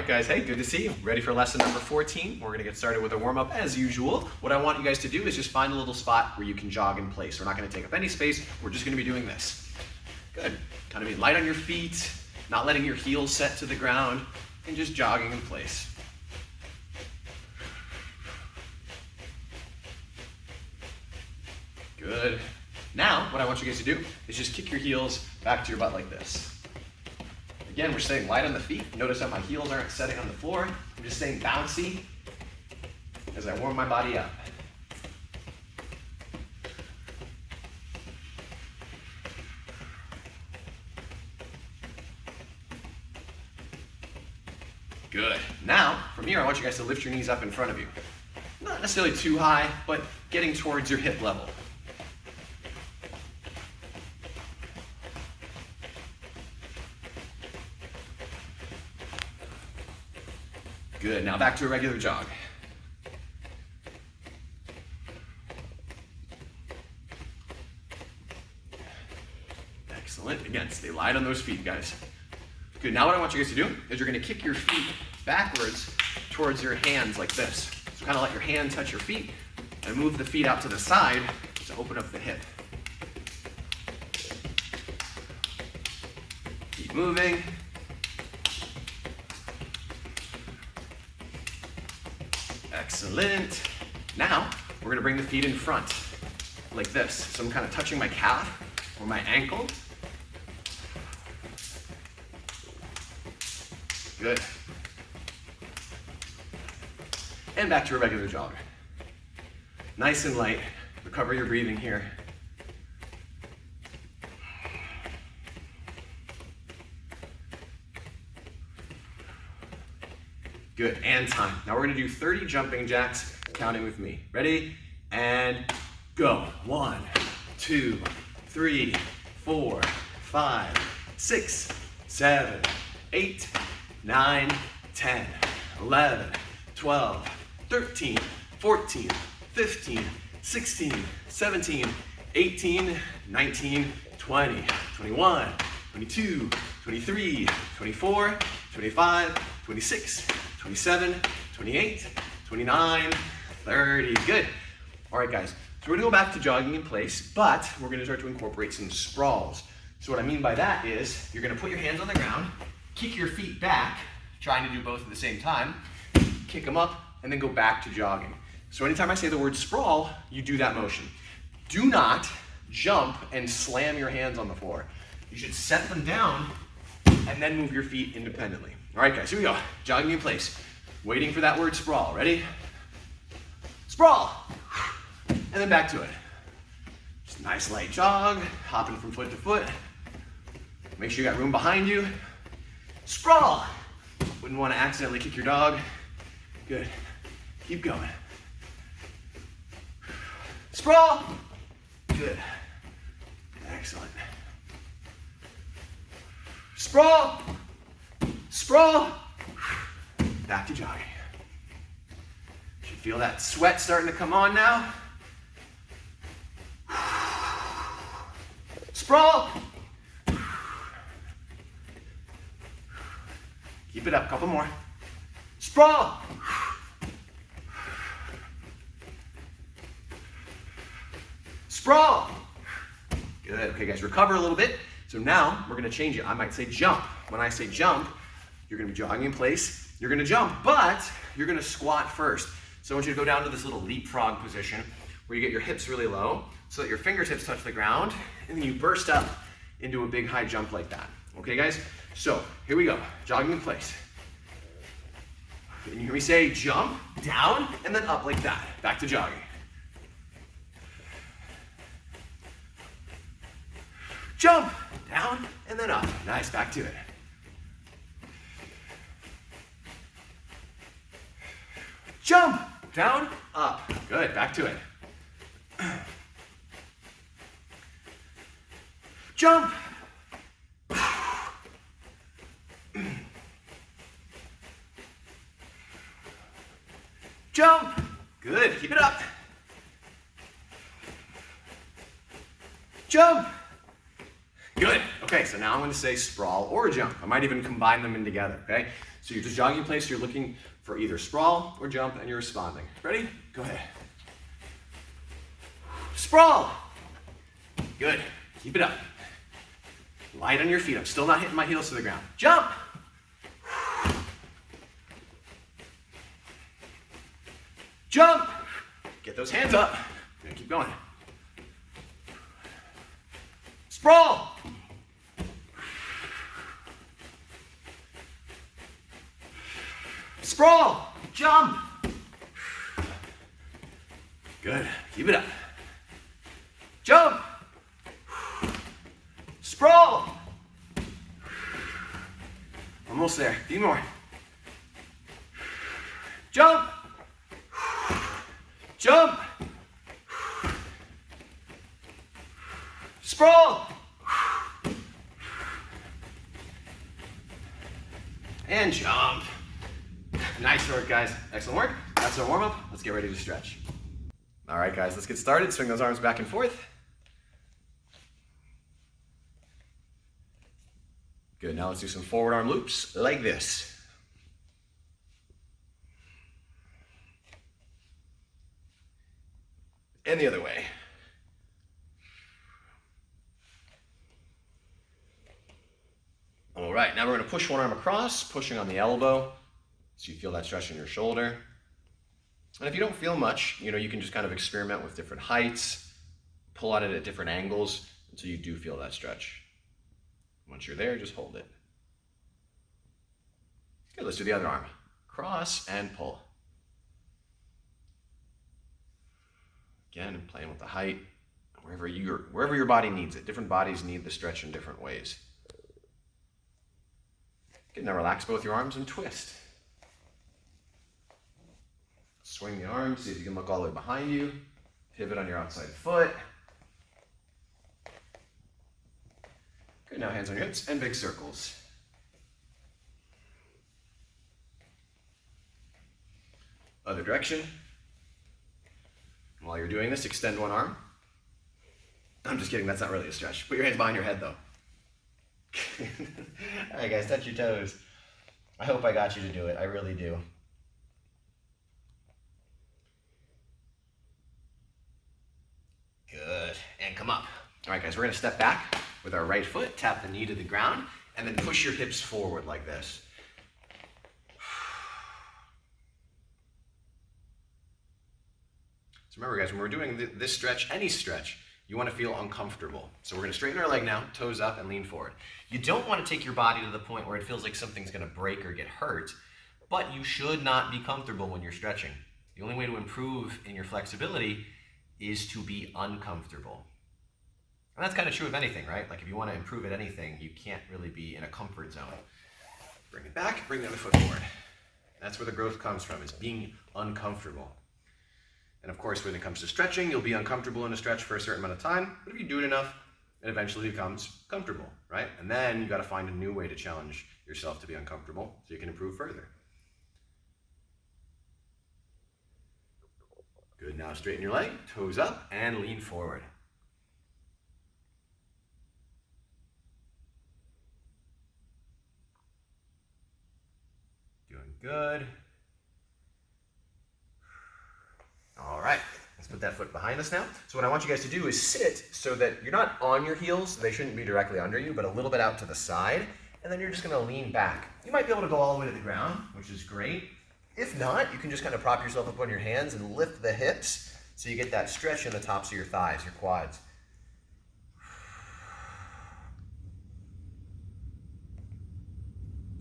right, guys, hey, good to see you. Ready for lesson number 14? We're gonna get started with a warm-up as usual. What I want you guys to do is just find a little spot where you can jog in place. We're not gonna take up any space, we're just gonna be doing this. Good, kind of be light on your feet, not letting your heels set to the ground, and just jogging in place. Good. Now, what I want you guys to do is just kick your heels back to your butt like this. Again, we're staying light on the feet. Notice how my heels aren't setting on the floor. I'm just staying bouncy as I warm my body up. Good. Now, from here, I want you guys to lift your knees up in front of you. Not necessarily too high, but getting towards your hip level. Good, now back to a regular jog. Excellent, again, stay light on those feet, guys. Good, now what I want you guys to do is you're gonna kick your feet backwards towards your hands like this. So kind of let your hand touch your feet and move the feet out to the side to open up the hip. Keep moving. Excellent. Now, we're gonna bring the feet in front, like this. So I'm kind of touching my calf or my ankle. Good. And back to a regular jog. Nice and light. Recover your breathing here. Good, and time. Now we're gonna do 30 jumping jacks, counting with me. Ready? And go. 1, 2, 3, 4, 5, 6, 7, 8, 9, 10, 11, 12, 13, 14, 15, 16, 17, 18, 19, 20, 21, 22, 23, 24, 25, 26, 27, 28, 29, 30. Good. All right, guys. So we're gonna go back to jogging in place, but we're gonna start to incorporate some sprawls. So what I mean by that is you're gonna put your hands on the ground, kick your feet back, trying to do both at the same time, kick them up, and then go back to jogging. So anytime I say the word sprawl, you do that motion. Do not jump and slam your hands on the floor. You should set them down and then move your feet independently. All right, guys, here we go. Jogging in place. Waiting for that word sprawl. Ready? Sprawl. And then back to it. Just a nice light jog, hopping from foot to foot. Make sure you got room behind you. Sprawl. Wouldn't want to accidentally kick your dog. Good. Keep going. Sprawl. Good. Excellent. Sprawl. Sprawl. Back to jogging. Should feel that sweat starting to come on now. Sprawl. Keep it up, couple more. Sprawl. Sprawl. Good, okay guys, recover a little bit. So now we're gonna change it. I might say jump. When I say jump, you're gonna be jogging in place. You're gonna jump, but you're gonna squat first. So I want you to go down to this little leapfrog position where you get your hips really low so that your fingertips touch the ground, and then you burst up into a big high jump like that. Okay guys? So here we go, jogging in place. And you hear me say jump, down, and then up like that. Back to jogging. Jump, down, and then up. Nice, back to it. Jump, down, up. Good, back to it. Jump. Jump. Good, keep it up. Jump. Good. Okay, so now I'm going to say sprawl or jump. I might even combine them in together, okay? So you're just jogging in place, you're looking for either sprawl or jump, and you're responding. Ready? Go ahead. Sprawl. Good. Keep it up. Light on your feet. I'm still not hitting my heels to the ground. Jump. Jump. Get those hands up. Keep going. Sprawl. Sprawl. Jump. Good. Keep it up. Jump. Sprawl. Almost there. A few more. Jump. Jump. Sprawl. And jump. Nice work, guys. Excellent work. That's our warm-up. Let's get ready to stretch. All right, guys, let's get started. Swing those arms back and forth. Good. Now let's do some forward arm loops like this. And the other way. All right, now we're going to push one arm across, pushing on the elbow, so you feel that stretch in your shoulder. And if you don't feel much, you can just kind of experiment with different heights, pull at it at different angles until you do feel that stretch. Once you're there, just hold it. Good, let's do the other arm. Cross and pull. Again, playing with the height, wherever your body needs it. Different bodies need the stretch in different ways. Good, now relax both your arms and twist. Swing the arms, see if you can look all the way behind you. Pivot on your outside foot. Good, now hands on your hips and big circles. Other direction. While you're doing this, extend one arm. I'm just kidding, that's not really a stretch. Put your hands behind your head though. All right, guys, touch your toes. I hope I got you to do it. I really do. Good, and come up. All right, guys, we're gonna step back with our right foot, tap the knee to the ground, and then push your hips forward like this. So remember, guys, when we're doing this stretch, any stretch, you want to feel uncomfortable. So we're going to straighten our leg now, toes up and lean forward. You don't want to take your body to the point where it feels like something's going to break or get hurt, but you should not be comfortable when you're stretching. The only way to improve in your flexibility is to be uncomfortable. And that's kind of true of anything, right? Like if you want to improve at anything, you can't really be in a comfort zone. Bring it back, bring the other foot forward. That's where the growth comes from, is being uncomfortable. And of course, when it comes to stretching, you'll be uncomfortable in a stretch for a certain amount of time, but if you do it enough, it eventually becomes comfortable, right? And then you got to find a new way to challenge yourself to be uncomfortable so you can improve further. Good, now straighten your leg, toes up, and lean forward. Doing good. All right, let's put that foot behind us now. So what I want you guys to do is sit so that you're not on your heels, they shouldn't be directly under you, but a little bit out to the side, and then you're just gonna lean back. You might be able to go all the way to the ground, which is great. If not, you can just kind of prop yourself up on your hands and lift the hips so you get that stretch in the tops of your thighs, your quads.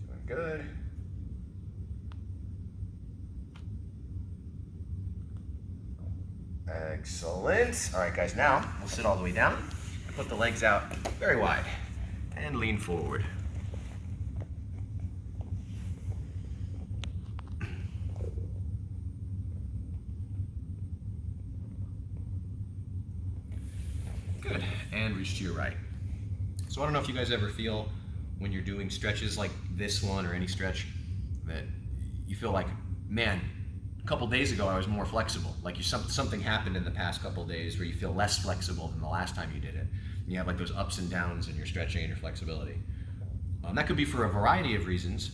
Doing good. Excellent. All right, guys, now we'll sit all the way down and put the legs out very wide and lean forward. Good, and reach to your right. So I don't know if you guys ever feel when you're doing stretches like this one or any stretch that you feel like, man, a couple days ago I was more flexible. Like something happened in the past couple days where you feel less flexible than the last time you did it. And you have like those ups and downs in your stretching and your flexibility. That could be for a variety of reasons.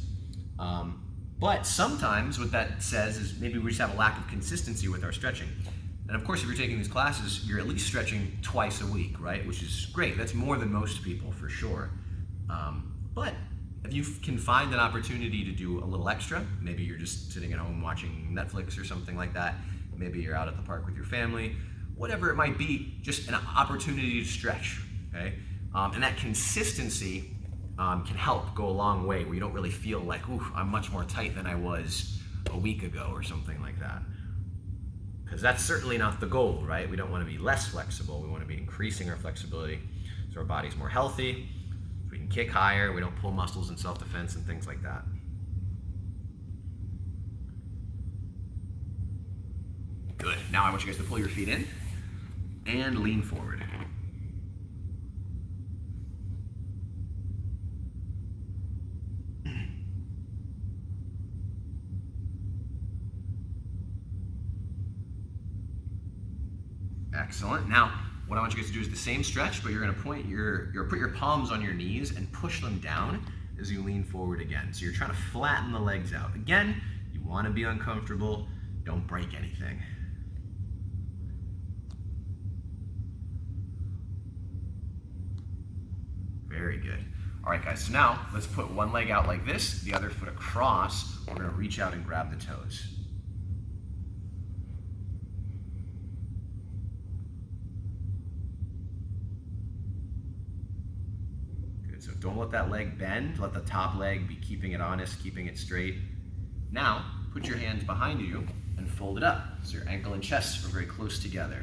But sometimes what that says is maybe we just have a lack of consistency with our stretching. And of course, if you're taking these classes, you're at least stretching twice a week, right? Which is great. That's more than most people for sure. But if you can find an opportunity to do a little extra, maybe you're just sitting at home watching Netflix or something like that. Maybe you're out at the park with your family, whatever it might be, just an opportunity to stretch, okay? And that consistency can help go a long way where you don't really feel like, ooh, I'm much more tight than I was a week ago or something like that. Because that's certainly not the goal, right? We don't want to be less flexible. We want to be increasing our flexibility so our body's more healthy, so we can kick higher, we don't pull muscles in self-defense and things like that. Good. Now I want you guys to pull your feet in and lean forward. Excellent. Now, what I want you guys to do is the same stretch, but you're going to put your palms on your knees and push them down as you lean forward again. So you're trying to flatten the legs out. Again, you want to be uncomfortable. Don't break anything. Very good. All right, guys. So now let's put one leg out like this, the other foot across. We're going to reach out and grab the toes. So don't let that leg bend. Let the top leg be keeping it honest, keeping it straight. Now, put your hands behind you and fold it up. So your ankle and chest are very close together.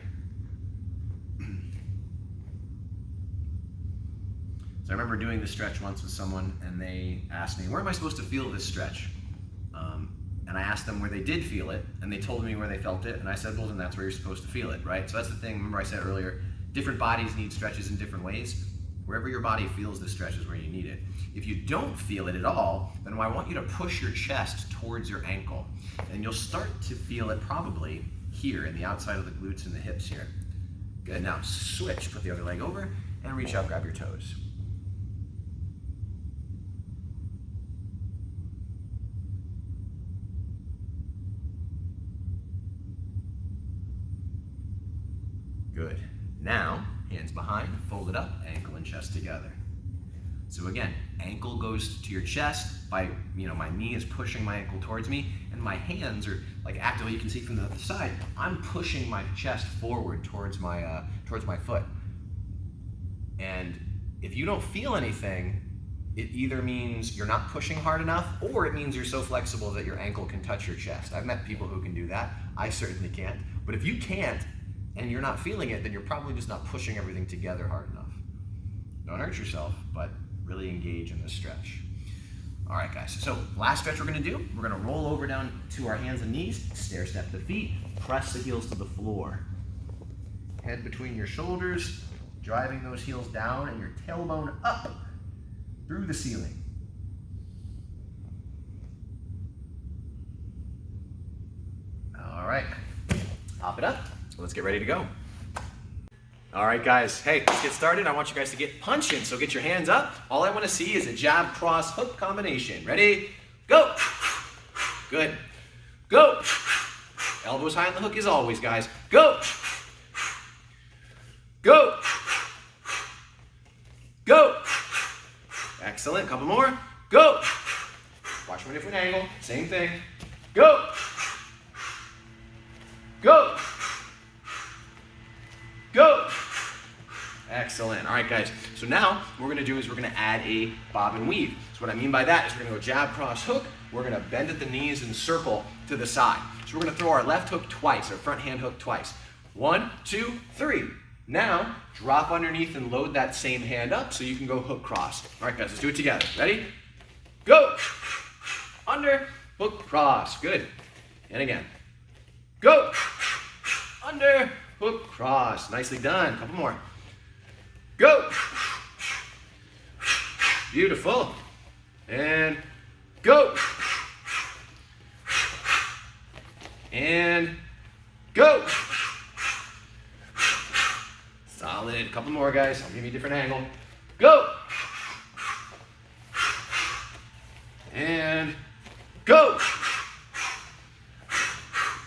So I remember doing this stretch once with someone and they asked me, where am I supposed to feel this stretch? And I asked them where they did feel it and they told me where they felt it. And I said, well, then that's where you're supposed to feel it, right? So that's the thing, remember I said earlier, different bodies need stretches in different ways. Wherever your body feels the stretch is where you need it. If you don't feel it at all, then I want you to push your chest towards your ankle. And you'll start to feel it probably here in the outside of the glutes and the hips here. Good, now switch, put the other leg over and reach out, grab your toes. Good. Now, hands behind, fold it up, ankle and chest together. So again, ankle goes to your chest by, my knee is pushing my ankle towards me, and my hands are like actively, you can see from the other side, I'm pushing my chest forward towards my foot. And if you don't feel anything, it either means you're not pushing hard enough, or it means you're so flexible that your ankle can touch your chest. I've met people who can do that. I certainly can't. But if you can't, and you're not feeling it, then you're probably just not pushing everything together hard enough. Don't hurt yourself, but really engage in this stretch. All right, guys, so last stretch we're gonna do, we're gonna roll over down to our hands and knees, stair step the feet, press the heels to the floor. Head between your shoulders, driving those heels down and your tailbone up through the ceiling. All right, pop it up. Let's get ready to go. All right, guys. Hey, let's get started. I want you guys to get punching. So get your hands up. All I want to see is a jab, cross, hook combination. Ready? Go. Good. Go. Elbows high on the hook as always, guys. Go. Go. Go. Excellent. Couple more. Go. Watch from a different angle. Same thing. Go. Go. Go. Excellent. All right, guys. So now what we're going to do is we're going to add a bob and weave. So what I mean by that is we're going to go jab, cross, hook. We're going to bend at the knees and circle to the side. So we're going to throw our left hook twice, our front hand hook twice. 1, 2, 3. Now drop underneath and load that same hand up so you can go hook, cross. All right, guys, let's do it together. Ready? Go. Under, hook, cross. Good. And again. Go. Under, hook, cross. Nicely done. Couple more. Go. Beautiful. And go. And go. Solid. Couple more, guys. I'll give you a different angle. Go. And Go.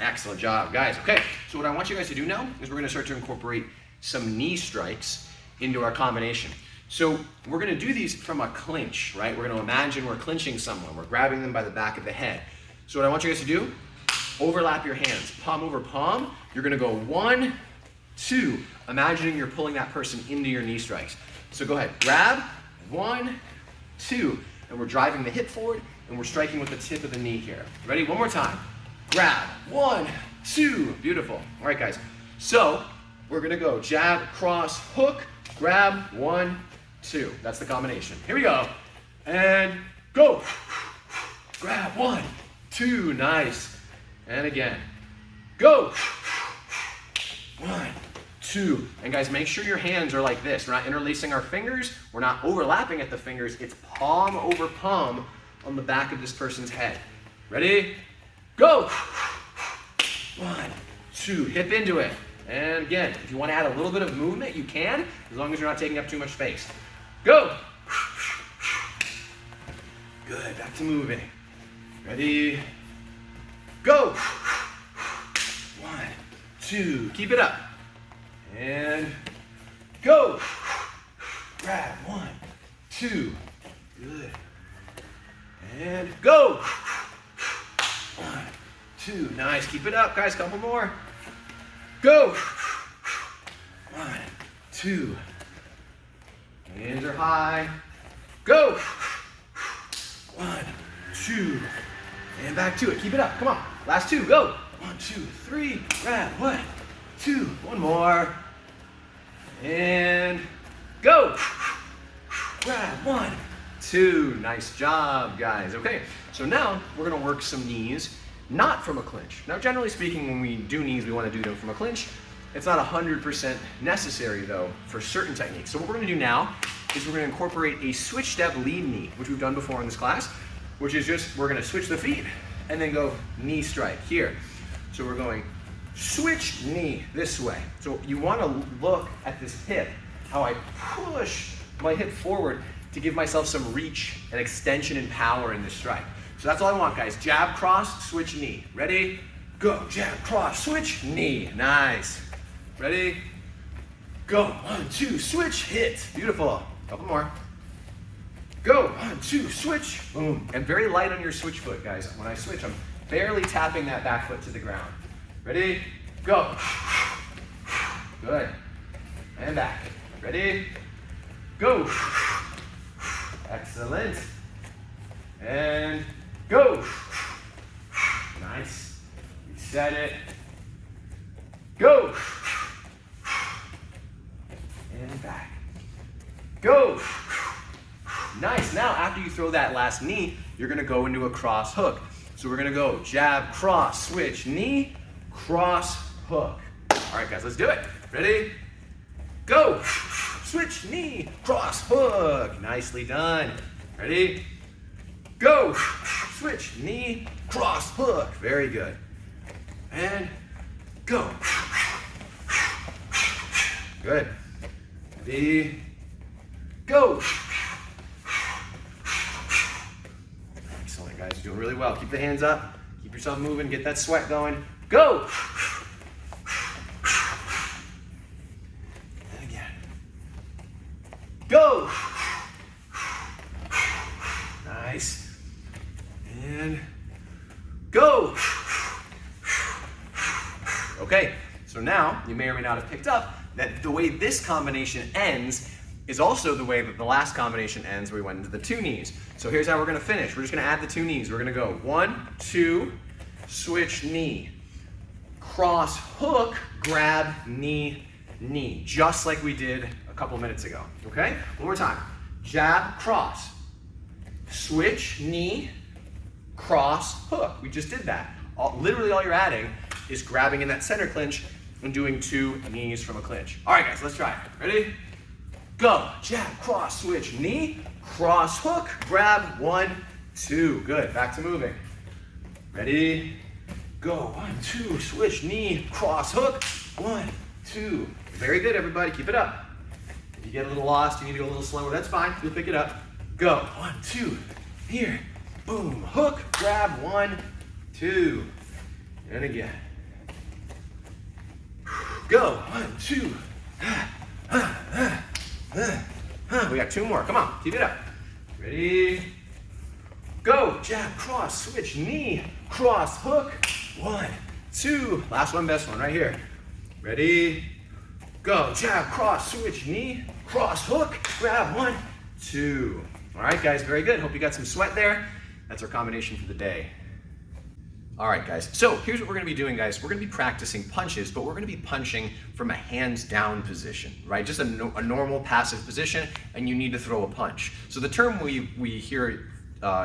Excellent job, guys. Okay, so what I want you guys to do now is we're gonna start to incorporate some knee strikes into our combination. So we're gonna do these from a clinch, right? We're gonna imagine we're clinching someone. We're grabbing them by the back of the head. So what I want you guys to do, overlap your hands, palm over palm. You're gonna go 1, 2, imagining you're pulling that person into your knee strikes. So go ahead, grab, 1, 2, and we're driving the hip forward and we're striking with the tip of the knee here. Ready? One more time. Grab, 1, 2, beautiful. All right, guys. So we're gonna go jab, cross, hook, grab, 1, 2. That's the combination. Here we go. And go. Grab, 1, 2, nice. And again. Go. 1, 2. And guys, make sure your hands are like this. We're not interlacing our fingers. We're not overlapping at the fingers. It's palm over palm on the back of this person's head. Ready? Go. 1, 2. Hip into it. And again, if you want to add a little bit of movement, you can, as long as you're not taking up too much space. Go. Good. Back to moving. Ready? Go. 1, 2. Keep it up. And go. Grab. 1, 2. Good. And go. 1, 2. Nice. Keep it up, guys. Couple more. Go. 1, 2. Hands are high. Go. 1, 2. And back to it. Keep it up. Come on. Last 2. Go. 1, 2, 3. Grab. 1, 2. One more. And go. Grab. 1, 2. Nice job, guys. Okay. So now we're going to work some knees, not from a clinch. Now, generally speaking, when we do knees, we want to do them from a clinch. It's not 100% necessary, though, for certain techniques. So what we're going to do now is we're going to incorporate a switch step lead knee, which we've done before in this class, which is just we're going to switch the feet and then go knee strike here. So we're going switch knee this way. So you want to look at this hip, how I push my hip forward to give myself some reach and extension and power in this strike. So that's all I want, guys. Jab, cross, switch, knee. Ready? Go. Jab, cross, switch, knee. Nice. Ready? Go. 1, 2, switch, hit. Beautiful. Couple more. Go. 1, 2, switch. Boom. And very light on your switch foot, guys. When I switch, I'm barely tapping that back foot to the ground. Ready? Go. Good. And back. Ready? Go. Excellent. And go. Nice. Reset it. Go. And back. Go. Nice. Now, after you throw that last knee, you're going to go into a cross hook. So we're going to go jab, cross, switch, knee, cross, hook. All right, guys, let's do it. Ready? Go. Switch, knee, cross, hook. Nicely done. Ready? Go. Switch, knee, cross, hook. Very good. And go. Good. Ready? Go. Excellent, guys. You're doing really well. Keep the hands up. Keep yourself moving. Get that sweat going. Go. And again. Go. Nice. And go. Okay, so now you may or may not have picked up that the way this combination ends is also the way that the last combination ends, where we went into the 2 knees. So here's how we're going to finish. We're just going to add the 2 knees. We're going to go 1, 2, switch, knee, cross, hook, grab, knee, knee, just like we did a couple minutes ago. Okay? One more time. Jab, cross, switch, knee, cross, hook. We just did that. Literally all you're adding is grabbing in that center clinch and doing 2 knees from a clinch. All right, guys, let's try it. Ready? Go. Jab, cross, switch, knee, cross, hook, grab, 1, 2. Good. Back to moving. Ready? Go. 1, 2, switch, knee, cross, hook, 1, 2. Very good, everybody. Keep it up. If you get a little lost, you need to go a little slower, that's fine. You'll pick it up. Go. 1, 2. Here. boom, hook, grab, 1, 2, and again. Go, 1, 2. We got 2 more, come on, keep it up. Ready, go, jab, cross, switch, knee, cross, hook, 1, 2. Last one, best one, right here. Ready, go, jab, cross, switch, knee, cross, hook, grab, 1, 2. All right, guys, very good. Hope you got some sweat there. That's our combination for the day. All right, guys, so here's what we're gonna be doing, guys. We're gonna be practicing punches, but we're gonna be punching from a hands down position, right? Just a normal passive position, and you need to throw a punch. So the term we hear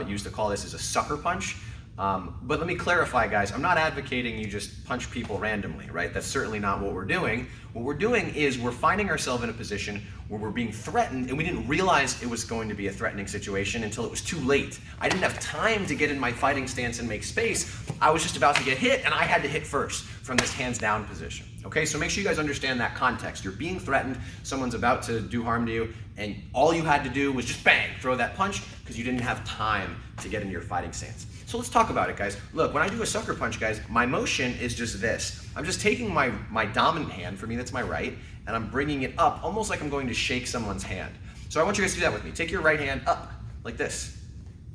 used to call this is a sucker punch. But let me clarify, guys, I'm not advocating you just punch people randomly, right? That's certainly not what we're doing. What we're doing is we're finding ourselves in a position where we're being threatened and we didn't realize it was going to be a threatening situation until it was too late. I didn't have time to get in my fighting stance and make space. I was just about to get hit and I had to hit first from this hands down position. Okay, so make sure you guys understand that context. You're being threatened, someone's about to do harm to you, and all you had to do was just bang, throw that punch because you didn't have time to get into your fighting stance. So let's talk about it, guys. Look, when I do a sucker punch, guys, my motion is just this. I'm just taking my dominant hand, for me that's my right, and I'm bringing it up almost like I'm going to shake someone's hand. So I want you guys to do that with me. Take your right hand up, like this,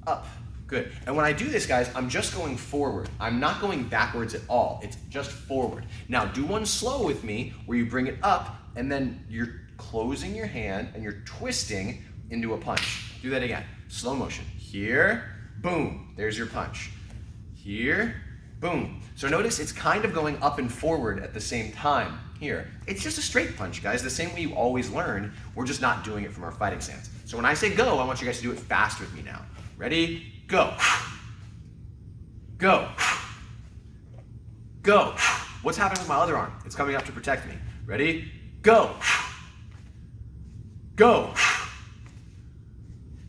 up, good. And when I do this, guys, I'm just going forward. I'm not going backwards at all. It's just forward. Now do one slow with me where you bring it up and then you're closing your hand and you're twisting into a punch. Do that again, slow motion. Here, boom, there's your punch. Here, boom. So notice it's kind of going up and forward at the same time here. It's just a straight punch, guys, the same way you always learned. We're just not doing it from our fighting stance. So when I say go, I want you guys to do it fast with me now. Ready? Go. Go. Go. What's happening with my other arm? It's coming up to protect me. Ready? Go. Go.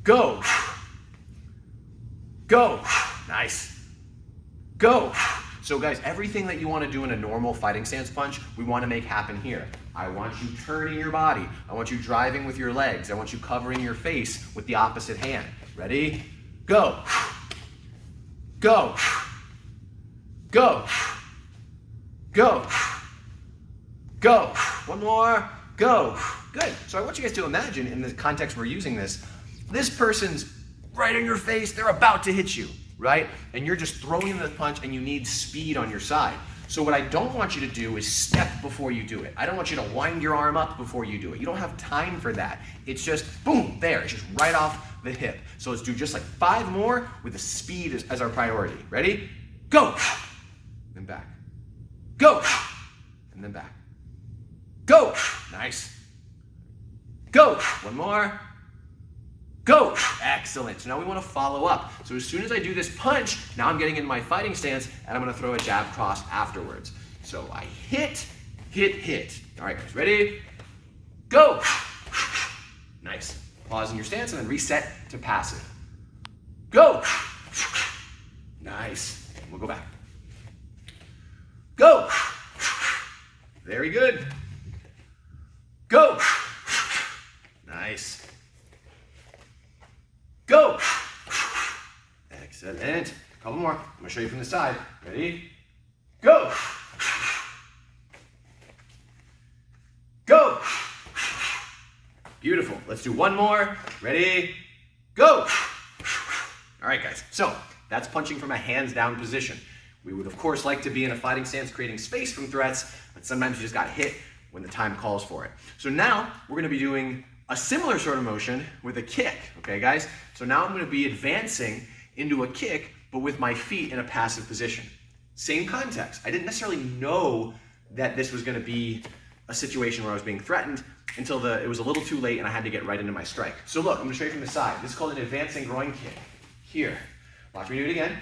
Go. Go. Nice. Go. So guys, everything that you want to do in a normal fighting stance punch, we want to make happen here. I want you turning your body. I want you driving with your legs. I want you covering your face with the opposite hand. Ready? Go. Go. Go. Go. Go. One more. Go. Good. So I want you guys to imagine, in the context we're using this person's right in your face, they're about to hit you, right? And you're just throwing the punch and you need speed on your side. So what I don't want you to do is step before you do it. I don't want you to wind your arm up before you do it. You don't have time for that. It's just boom, there, it's just right off the hip. So let's do just like 5 more with the speed as our priority. Ready? Go, and back. Go, and then back. Go, nice. Go, one more. Go! Excellent. So now we want to follow up. So as soon as I do this punch, now I'm getting in my fighting stance and I'm going to throw a jab cross afterwards. So I hit, hit, hit. All right, guys, ready? Go! Nice. Pause in your stance and then reset to passive. Go! Nice. We'll go back. Go! Very good. Go! Nice. Go! Excellent. A couple more. I'm going to show you from the side. Ready? Go! Go! Beautiful. Let's do one more. Ready? Go! All right, guys. So that's punching from a hands down position. We would, of course, like to be in a fighting stance, creating space from threats, but sometimes you just got hit when the time calls for it. So now we're going to be doing a similar sort of motion with a kick, okay guys? So now I'm going to be advancing into a kick, but with my feet in a passive position. Same context. I didn't necessarily know that this was going to be a situation where I was being threatened until it was a little too late and I had to get right into my strike. So look, I'm going to show you from the side. This is called an advancing groin kick. Here. Watch me do it again.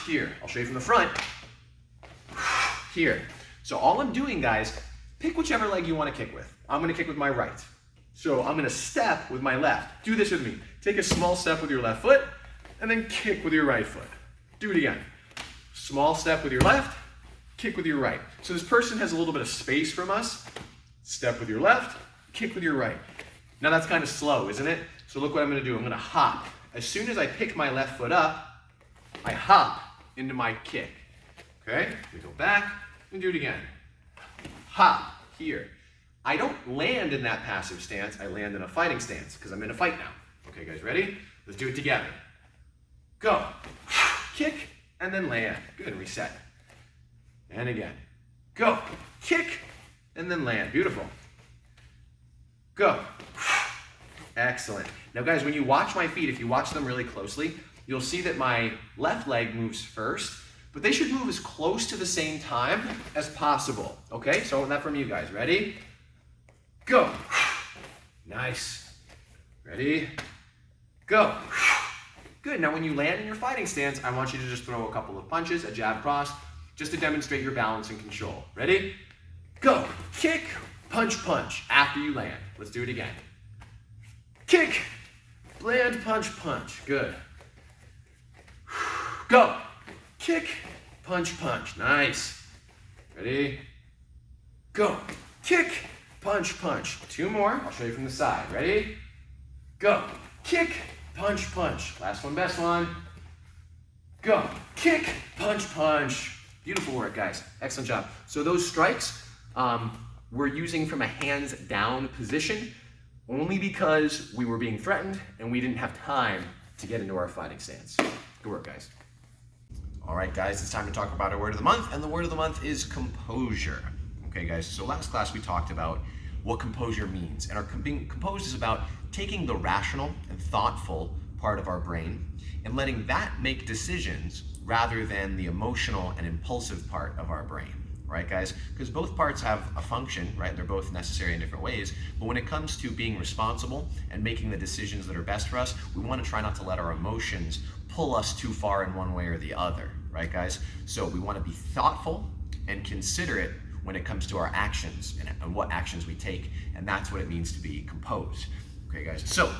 Here. I'll show you from the front. Here. So all I'm doing, guys, pick whichever leg you want to kick with. I'm going to kick with my right. So I'm going to step with my left. Do this with me. Take a small step with your left foot and then kick with your right foot. Do it again. Small step with your left, kick with your right. So this person has a little bit of space from us. Step with your left, kick with your right. Now that's kind of slow, isn't it? So look what I'm going to do. I'm going to hop as soon as I pick my left foot up, I hop into my kick. Okay, we go back and do it again. Hop, here. I don't land in that passive stance, I land in a fighting stance because I'm in a fight now. Okay guys, ready? Let's do it together. Go, kick, and then land. Good, reset. And again. Go, kick, and then land. Beautiful. Go. Excellent. Now guys, when you watch my feet, if you watch them really closely, you'll see that my left leg moves first, but they should move as close to the same time as possible. Okay, so I want that from you guys. Ready? Go. Nice. Ready? Go. Good. Now when you land in your fighting stance, I want you to just throw a couple of punches, a jab cross, just to demonstrate your balance and control. Ready? Go. Kick, punch, punch after you land. Let's do it again. Kick, land, punch, punch. Good. Go. Kick, punch, punch. Nice. Ready? Go. Kick, punch, punch. Two more. I'll show you from the side. Ready? Go. Kick, punch, punch. Last one, best one. Go. Kick, punch, punch. Beautiful work, guys. Excellent job. So those strikes we're using from a hands down position only because we were being threatened and we didn't have time to get into our fighting stance. Good work, guys. All right, guys, it's time to talk about our word of the month, and the word of the month is composure. Okay, guys, so last class we talked about what composure means, and our being composed is about taking the rational and thoughtful part of our brain and letting that make decisions rather than the emotional and impulsive part of our brain, right, guys? Because both parts have a function, right? They're both necessary in different ways, but when it comes to being responsible and making the decisions that are best for us, we want to try not to let our emotions pull us too far in one way or the other, right, guys? So we want to be thoughtful and considerate when it comes to our actions and what actions we take, and that's what it means to be composed. Okay, guys, so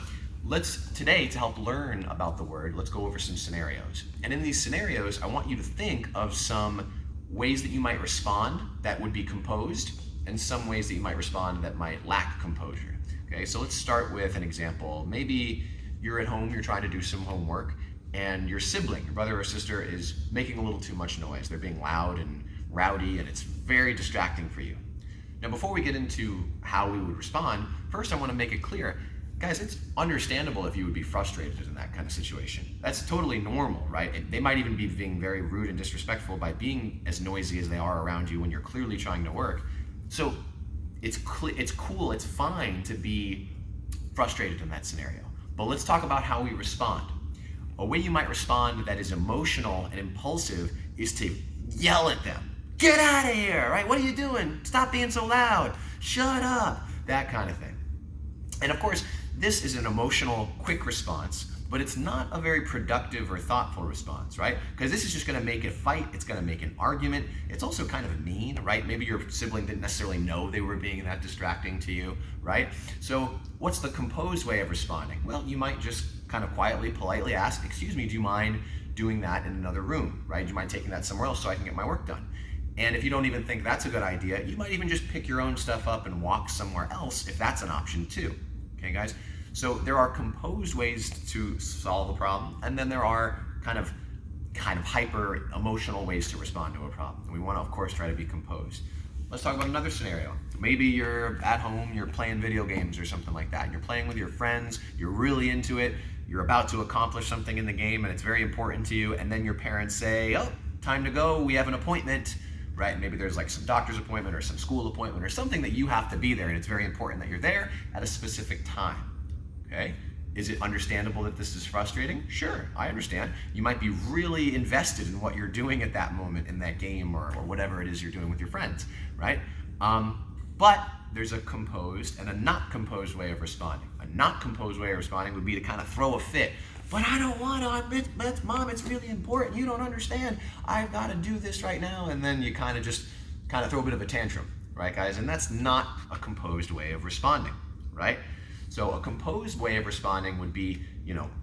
today, to help learn about the word, let's go over some scenarios. And in these scenarios, I want you to think of some ways that you might respond that would be composed, and some ways that you might respond that might lack composure. Okay, so let's start with an example. Maybe you're at home, you're trying to do some homework, and your sibling, your brother or sister, is making a little too much noise. They're being loud and rowdy, and it's very distracting for you. Now, before we get into how we would respond, first I want to make it clear, guys, it's understandable if you would be frustrated in that kind of situation. That's totally normal, right? They might even be being very rude and disrespectful by being as noisy as they are around you when you're clearly trying to work. So it's cool, it's fine to be frustrated in that scenario. But let's talk about how we respond. A way you might respond that is emotional and impulsive is to yell at them. Get out of here, right? What are you doing? Stop being so loud. Shut up. That kind of thing. And of course, this is an emotional, quick response, but it's not a very productive or thoughtful response, right? Because this is just going to make a fight. It's going to make an argument. It's also kind of mean, right? Maybe your sibling didn't necessarily know they were being that distracting to you, right? So what's the composed way of responding? Well, you might just kind of quietly, politely ask, excuse me, do you mind doing that in another room, right? Do you mind taking that somewhere else so I can get my work done? And if you don't even think that's a good idea, you might even just pick your own stuff up and walk somewhere else if that's an option too. Okay, guys? So there are composed ways to solve a problem, and then there are kind of hyper emotional ways to respond to a problem. And we want to, of course, try to be composed. Let's talk about another scenario. Maybe you're at home, you're playing video games or something like that, and you're playing with your friends, you're really into it, you're about to accomplish something in the game, and it's very important to you, and then your parents say, oh, time to go, we have an appointment, right? Maybe there's like some doctor's appointment or some school appointment or something that you have to be there, and it's very important that you're there at a specific time, okay? Is it understandable that this is frustrating? Sure, I understand. You might be really invested in what you're doing at that moment in that game or whatever it is you're doing with your friends, right? But there's a composed and a not composed way of responding. A not composed way of responding would be to kind of throw a fit. But I don't want to, Mom, it's really important. You don't understand. I've got to do this right now. And then you kind of throw a bit of a tantrum, right, guys? And that's not a composed way of responding, right? So a composed way of responding would be,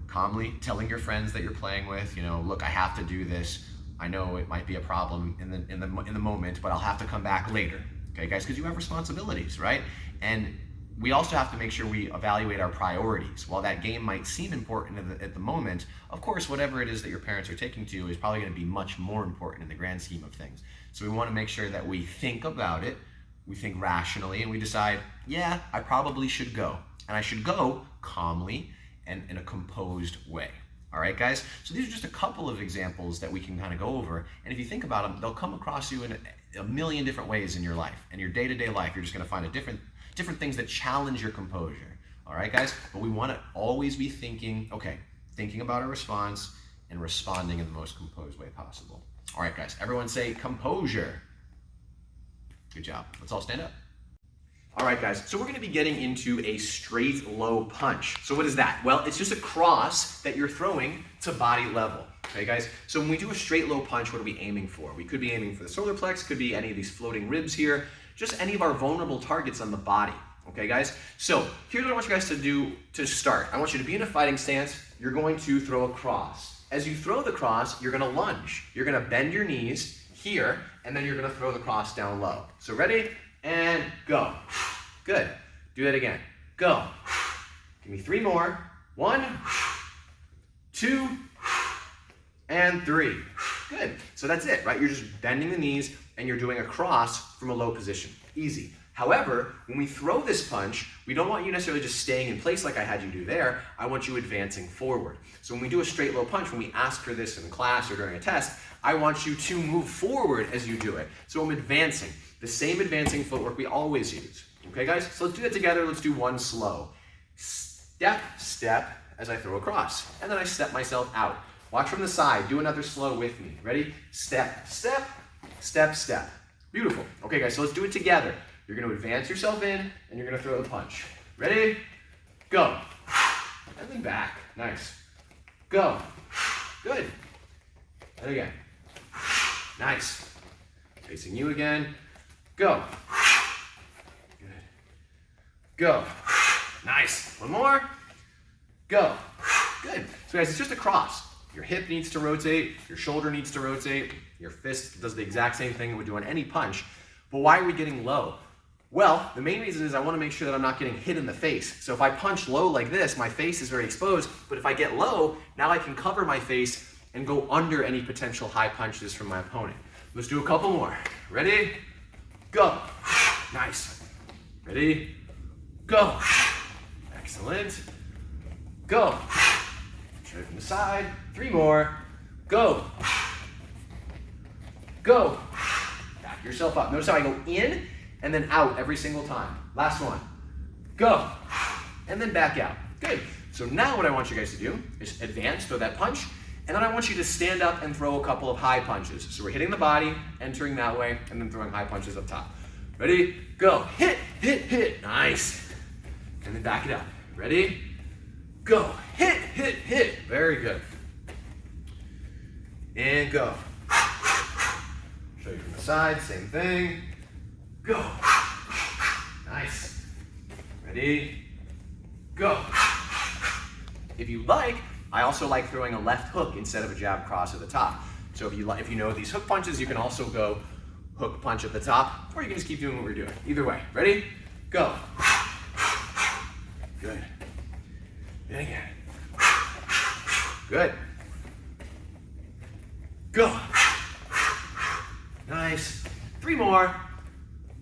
calmly telling your friends that you're playing with, look, I have to do this. I know it might be a problem in the moment, but I'll have to come back later. Okay, guys, because you have responsibilities, right? And we also have to make sure we evaluate our priorities. While that game might seem important at the moment, of course, whatever it is that your parents are taking to is probably going to be much more important in the grand scheme of things. So we want to make sure that we think about it, we think rationally, and we decide, yeah, I probably should go. And I should go calmly and in a composed way. All right, guys? So these are just a couple of examples that we can kind of go over. And if you think about them, they'll come across you in a million different ways in your life. In your day-to-day life, you're just going to find different things that challenge your composure. All right, guys? But we want to always be thinking about our response and responding in the most composed way possible. All right, guys, everyone say composure. Good job. Let's all stand up. All right, guys, so we're going to be getting into a straight low punch. So what is that? Well, it's just a cross that you're throwing to body level. Okay, guys? So when we do a straight low punch, what are we aiming for? We could be aiming for the solar plex, could be any of these floating ribs here, just any of our vulnerable targets on the body. Okay, guys? So here's what I want you guys to do to start. I want you to be in a fighting stance. You're going to throw a cross. As you throw the cross, you're going to lunge. You're going to bend your knees here, and then you're going to throw the cross down low. So ready? And go. Good. Do that again. Go. Give me 3 more. 1, 2, and 3. Good. So that's it, right? You're just bending the knees and you're doing a cross from a low position. Easy. However, when we throw this punch, we don't want you necessarily just staying in place like I had you do there. I want you advancing forward. So when we do a straight low punch, when we ask for this in class or during a test, I want you to move forward as you do it. So I'm advancing. The same advancing footwork we always use. Okay, guys? So let's do that together. Let's do one slow. Step, step, as I throw across. And then I step myself out. Watch from the side. Do another slow with me. Ready? Step, step, step, step. Beautiful. Okay, guys, so let's do it together. You're going to advance yourself in, and you're going to throw the punch. Ready? Go. And then back. Nice. Go. Good. And again. Nice. Facing you again. Go. Good. Go. Nice. One more. Go. Good. So guys, it's just a cross. Your hip needs to rotate, your shoulder needs to rotate, your fist does the exact same thing it would do on any punch. But why are we getting low? Well, the main reason is I want to make sure that I'm not getting hit in the face. So if I punch low like this, my face is very exposed, but if I get low, now I can cover my face and go under any potential high punches from my opponent. Let's do a couple more. Ready? Go. Nice. Ready? Go. Excellent. Go. Straight from the side. 3 more. Go. Go. Back yourself up. Notice how I go in and then out every single time. Last one. Go. And then back out. Good. So now what I want you guys to do is advance, throw that punch, and then I want you to stand up and throw a couple of high punches. So we're hitting the body, entering that way, and then throwing high punches up top. Ready? Go. Hit, hit, hit. Nice. And then back it up. Ready? Go. Hit, hit, hit. Very good. And go. Show you from the side, same thing. Go. Nice. Ready? Go. If you like, I also like throwing a left hook instead of a jab cross at the top. So if you know these hook punches, you can also go hook punch at the top, or you can just keep doing what we're doing. Either way. Ready? Go. Good. And again. Good. Go. Nice. 3 more.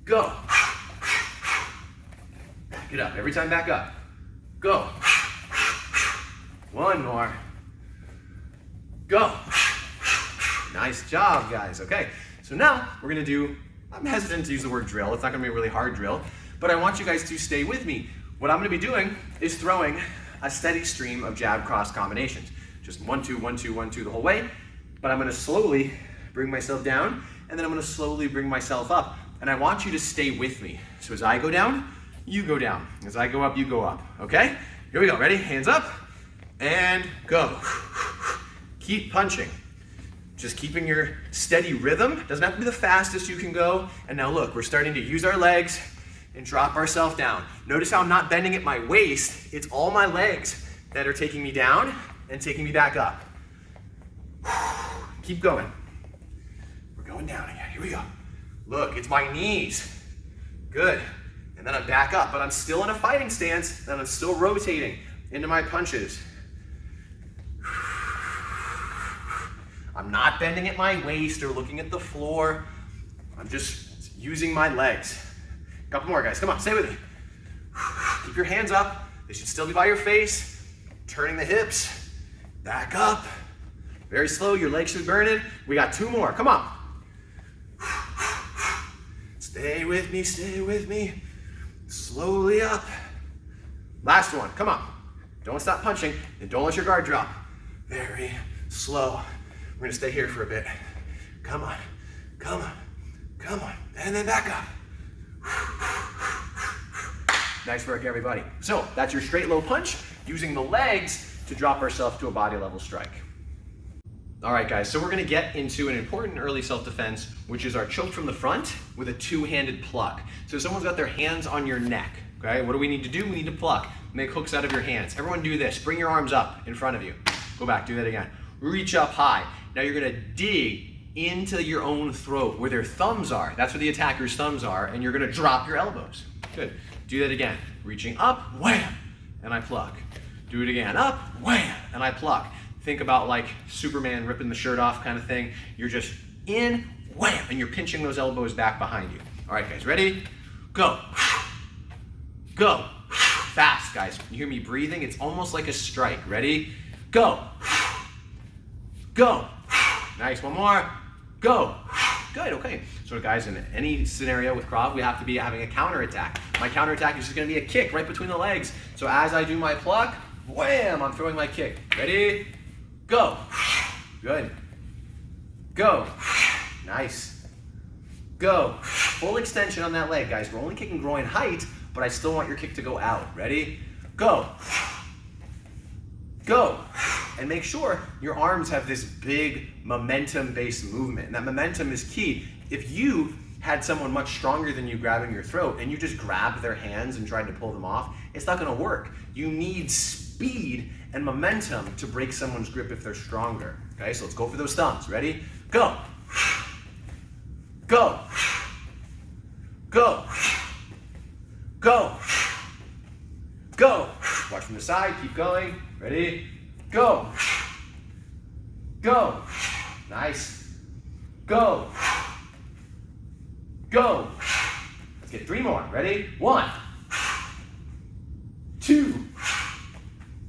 Go. Back it up. Every time back up. Go. 1 more. Go. Nice job, guys. Okay, so now we're gonna do, I'm hesitant to use the word drill. It's not gonna be a really hard drill, but I want you guys to stay with me. What I'm gonna be doing is throwing a steady stream of jab cross combinations. Just 1, 2, 1, 2, 1, 2 the whole way, but I'm gonna slowly bring myself down, and then I'm gonna slowly bring myself up. And I want you to stay with me. So as I go down, you go down. As I go up, you go up, okay? Here we go, ready? Hands up, and go. Keep punching. Just keeping your steady rhythm. Doesn't have to be the fastest you can go. And now look, we're starting to use our legs and drop ourselves down. Notice how I'm not bending at my waist. It's all my legs that are taking me down and taking me back up. Keep going. We're going down again. Here we go. Look, it's my knees. Good. And then I back up, but I'm still in a fighting stance, and I'm still rotating into my punches. I'm not bending at my waist or looking at the floor. I'm just using my legs. Couple more, guys. Come on, stay with me. Keep your hands up. They should still be by your face. Turning the hips. Back up. Very slow. Your legs should be burning. We got 2 more. Come on. Stay with me. Stay with me. Slowly up. Last one. Come on. Don't stop punching, and don't let your guard drop. Very slow. We're gonna stay here for a bit. Come on, come on, come on. And then back up. Nice work, everybody. So that's your straight low punch, using the legs to drop ourselves to a body level strike. All right, guys, so we're gonna get into an important early self-defense, which is our choke from the front with a 2-handed pluck. So someone's got their hands on your neck, okay? What do we need to do? We need to pluck. Make hooks out of your hands. Everyone do this. Bring your arms up in front of you. Go back, do that again. Reach up high. Now you're gonna dig into your own throat where their thumbs are. That's where the attacker's thumbs are, and you're gonna drop your elbows. Good. Do that again. Reaching up, wham, and I pluck. Do it again. Up, wham, and I pluck. Think about like Superman ripping the shirt off kind of thing. You're just in, wham, and you're pinching those elbows back behind you. All right, guys, ready? Go. Go. Fast, guys. You hear me breathing? It's almost like a strike. Ready? Go. Go. Nice. One more. Go. Good. Okay. So, guys, in any scenario with Krav, we have to be having a counterattack. My counterattack is just going to be a kick right between the legs. So as I do my pluck, wham, I'm throwing my kick. Ready? Go. Good. Go. Nice. Go. Full extension on that leg, guys. We're only kicking groin height, but I still want your kick to go out. Ready? Go. Go. And make sure your arms have this big momentum-based movement. And that momentum is key. If you had someone much stronger than you grabbing your throat and you just grabbed their hands and tried to pull them off, it's not gonna work. You need speed and momentum to break someone's grip if they're stronger. Okay, so let's go for those thumbs. Ready? Go. Go. Go. Go. Go. Watch from the side, keep going. Ready? Go. Go. Nice. Go. Go. Let's get 3 more. Ready? 1, 2,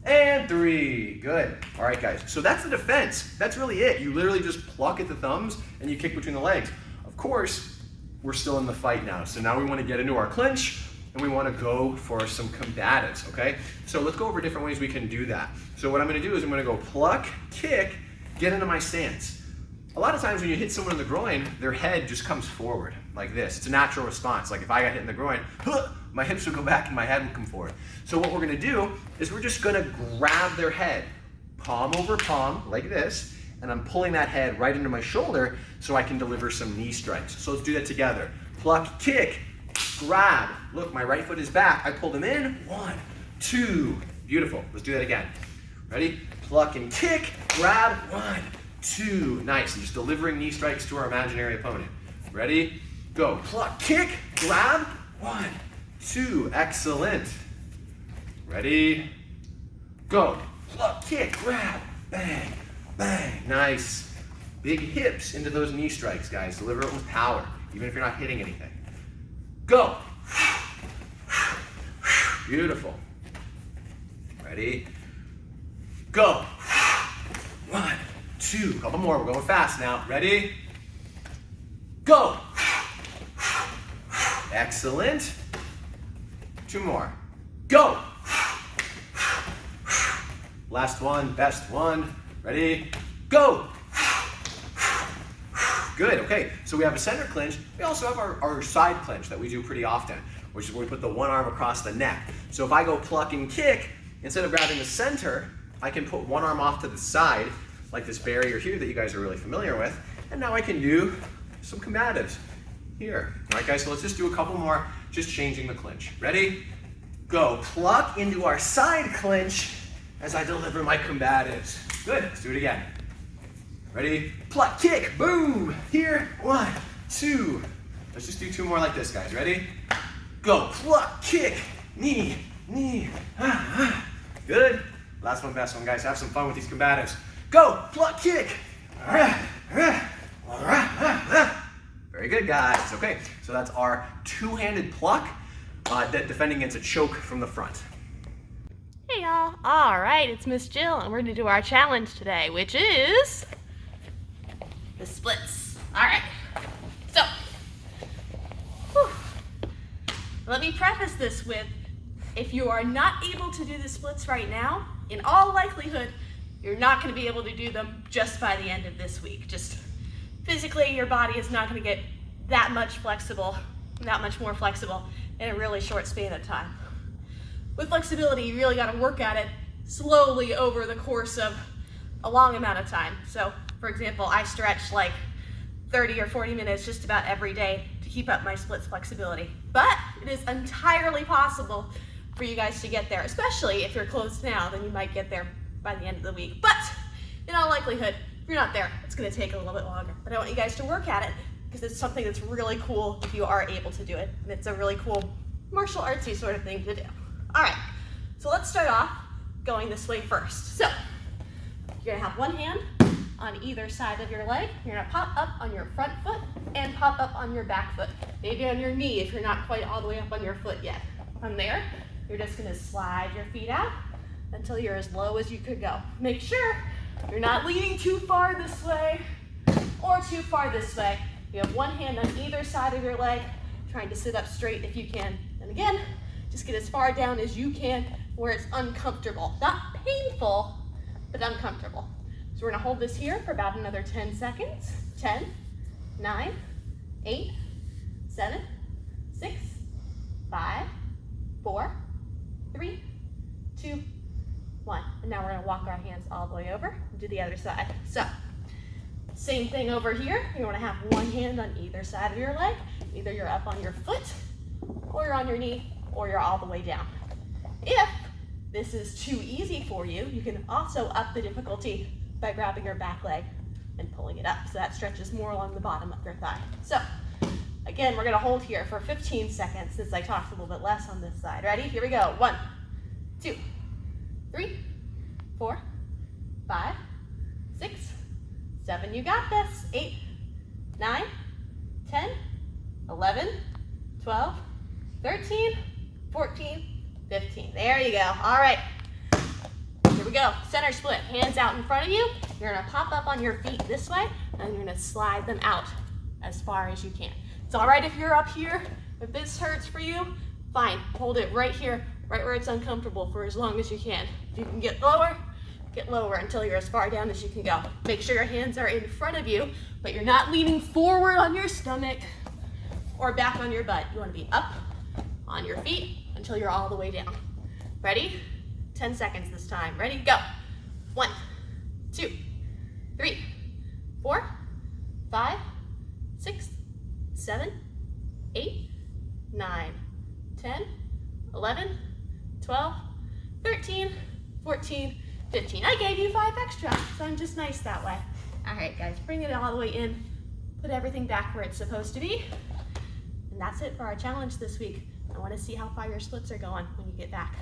and 3. Good. All right, guys. So that's the defense. That's really it. You literally just pluck at the thumbs and you kick between the legs. Of course, we're still in the fight now. So now we want to get into our clinch and we want to go for some combatives, okay? So let's go over different ways we can do that. So what I'm going to do is I'm going to go pluck, kick, get into my stance. A lot of times when you hit someone in the groin, their head just comes forward like this. It's a natural response. Like if I got hit in the groin, my hips would go back and my head would come forward. So what we're going to do is we're just going to grab their head, palm over palm like this, and I'm pulling that head right into my shoulder so I can deliver some knee strikes. So let's do that together. Pluck, kick, grab. Look, my right foot is back. I pull them in. 1, 2. Beautiful. Let's do that again. Ready? Pluck and kick, grab. 1, 2. Nice. And just delivering knee strikes to our imaginary opponent. Ready? Go. Pluck, kick, grab. 1, 2. Excellent. Ready? Go. Pluck, kick, grab. Bang, bang. Nice. Big hips into those knee strikes, guys. Deliver it with power, even if you're not hitting anything. Go. Beautiful. Ready? Go. 1, 2. Couple more. We're going fast now. Ready? Go. Excellent. 2 more. Go. Last one. Best one. Ready? Go. Good, okay, so we have a center clinch. We also have our side clinch that we do pretty often, which is where we put the one arm across the neck. So if I go pluck and kick, instead of grabbing the center, I can put one arm off to the side, like this barrier here that you guys are really familiar with, and now I can do some combatives here. All right, guys, so let's just do a couple more, just changing the clinch. Ready? Go. Pluck into our side clinch as I deliver my combatives. Good, let's do it again. Ready? Pluck, kick, boom! Here, 1, 2. Let's just do 2 more like this, guys. Ready? Go, pluck, kick, knee, knee. Good. Last one, best one, guys. Have some fun with these combatives. Go, pluck, kick. Very good, guys. Okay, so that's our two-handed pluck, defending against a choke from the front. Hey y'all, alright, it's Miss Jill and we're going to do our challenge today, which is the splits. Alright, so, let me preface this with, if you are not able to do the splits right now, in all likelihood, you're not going to be able to do them just by the end of this week. Just physically, your body is not going to get that much more flexible in a really short span of time. With flexibility, you really got to work at it slowly over the course of a long amount of time. So, for example, I stretch like 30 or 40 minutes just about every day to keep up my splits flexibility. But it is entirely possible for you guys to get there, especially if you're close now, then you might get there by the end of the week. But in all likelihood, if you're not there, it's going to take a little bit longer. But I want you guys to work at it because it's something that's really cool if you are able to do it. And it's a really cool martial artsy sort of thing to do. All right, so let's start off going this way first. So you're going to have one hand on either side of your leg. You're going to pop up on your front foot and pop up on your back foot. Maybe on your knee if you're not quite all the way up on your foot yet. From there, you're just going to slide your feet out until you're as low as you could go. Make sure you're not leaning too far this way or too far this way. You have one hand on either side of your leg, trying to sit up straight if you can. And again, just get as far down as you can where it's uncomfortable. Not painful, but uncomfortable. So we're gonna hold this here for about another 10 seconds. 10, 9, 8, 7, 6, 5, 4, 3, 2, 1. And now we're gonna walk our hands all the way over and do the other side. So, same thing over here. You wanna have one hand on either side of your leg. Either you're up on your foot, or you're on your knee, or you're all the way down. If this is too easy for you, you can also up the difficulty by grabbing your back leg and pulling it up. So that stretches more along the bottom of your thigh. So, again, we're gonna hold here for 15 seconds since I talked a little bit less on this side. Ready? Here we go. 1, 2, 3, 4, 5, 6, 7. You got this. 8, 9, 10, 11, 12, 13, 14, 15. There you go. All right. Here we go. Center split. Hands out in front of you. You're going to pop up on your feet this way, and you're going to slide them out as far as you can. It's all right if you're up here. If this hurts for you, fine. Hold it right here, right where it's uncomfortable for as long as you can. If you can get lower until you're as far down as you can go. Make sure your hands are in front of you, but you're not leaning forward on your stomach or back on your butt. You want to be up on your feet until you're all the way down. Ready? 10 seconds this time. Ready? Go. 1, 2, 3, 4, 5, 6, 7, 8, 9, 10, 11, 12, 13, 14, 15. I gave you 5 extra, so I'm just nice that way. All right, guys, bring it all the way in. Put everything back where it's supposed to be. And that's it for our challenge this week. I want to see how far your splits are going when you get back.